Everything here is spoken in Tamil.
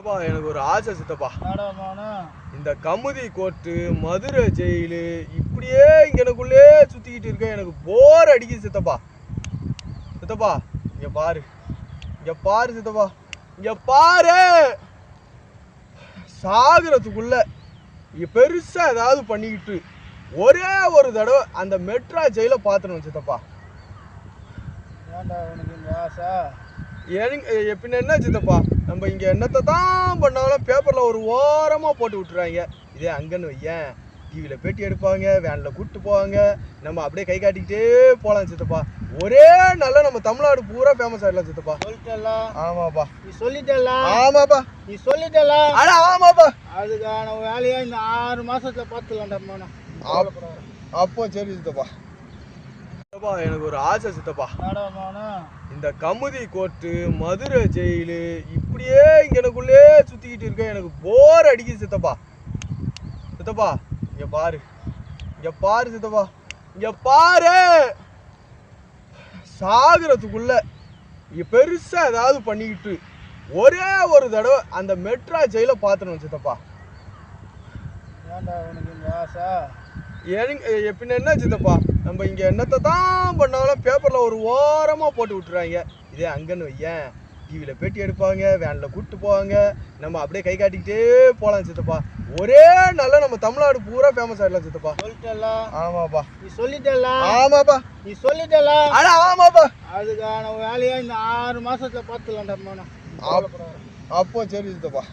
சித்தப்பா எனக்கு ஒரு ஆசை சித்தப்பா. நாடாமானா இந்த கமுதி கோர்ட்டு மதுரை ஜெயிலு இப்படியே இங்கனக்குள்ளே சுத்திக்கிட்டு இருக்க எனக்கு போர் அடிக்குது சித்தப்பா. சித்தப்பா இங்க பாரு, இங்க பாரு சித்தப்பா, இங்க பாரு. சாகுறதுக்குள்ள இங்க பெருசா ஏதாவது பண்ணிக்கிட்டு ஒரே ஒரு தடவை அந்த மெட்ரா ஜெயில பாத்துறோம் சித்தப்பா. ஏன்டா உனக்கு இந்த ஆசை? பின்ன என்ன சித்தப்பா, நம்ம இங்க என்னத்தை தான் பண்ணாலும் பேப்பர்ல ஒரு ஓரமா போட்டு விட்டுறாங்க. இதே அங்கன்னு வையேன், டிவியில பேட்டி எடுப்பாங்க, வேன்ல கூப்பிட்டு போவாங்க, நம்ம அப்படியே கை காட்டிக்கிட்டே போலாம் சித்தப்பா. ஒரே நாள்ல நம்ம தமிழ்நாடு பூரா ஃபேமஸ் ஆயிடலாம் சித்தப்பா. சொல்லிட்டல? ஆமாப்பா. நீ சொல்லிட்டல? ஆமாப்பா. நீ சொல்லிட்டல? அட ஆமாப்பா. அதுக்கான வேலையா இந்த 6 மாசத்துல பார்த்துலாம்டா மோனா. அப்போ சரி சித்தப்பா. சித்தப்பா எனக்கு ஒரு ஆசை சித்தப்பா. நாடாமானா இந்த கமுதி கோர்ட்டு மதுரை ஜெயிலு இப்படியே இங்கனக்குள்ளே சுத்திக்கிட்டு இருக்க எனக்கு போர் அடிக்குது சித்தப்பா. சித்தப்பா இங்க பாரு, இங்க பாரு சித்தப்பா, இங்க பாரு. சாகுறதுக்குள்ள இங்க பெருசா ஏதாவது பண்ணிக்கிட்டு ஒரே ஒரு தடவை அந்த மெட்ரா ஜெயில பாத்துறோம் சித்தப்பா. ஏன்டா உனக்கு இந்த ஆசை? பின்ன என்ன சித்தப்பா, நம்ம இங்க என்னத்தை தான் பண்ணாலும் பேப்பர்ல ஒரு ஓரமா போட்டு விட்டுறாங்க. இதே அங்கன்னு வையேன், டிவியில பேட்டி எடுப்பாங்க, வேன்ல கூப்பிட்டு போவாங்க, நம்ம அப்படியே கை காட்டிக்கிட்டே போலாம் சித்தப்பா. ஒரே நாள்ல நம்ம தமிழ்நாடு பூரா ஃபேமஸ் ஆயிடலாம் சித்தப்பா. சொல்லிட்டல? ஆமாப்பா. நீ சொல்லிட்டல? ஆமாப்பா. நீ சொல்லிட்டல? அட ஆமாப்பா. அதுக்கான வேலையா இந்த 6 மாசத்துல பார்த்துலாம்டா மோனா. அப்போ சரி சித்தப்பா.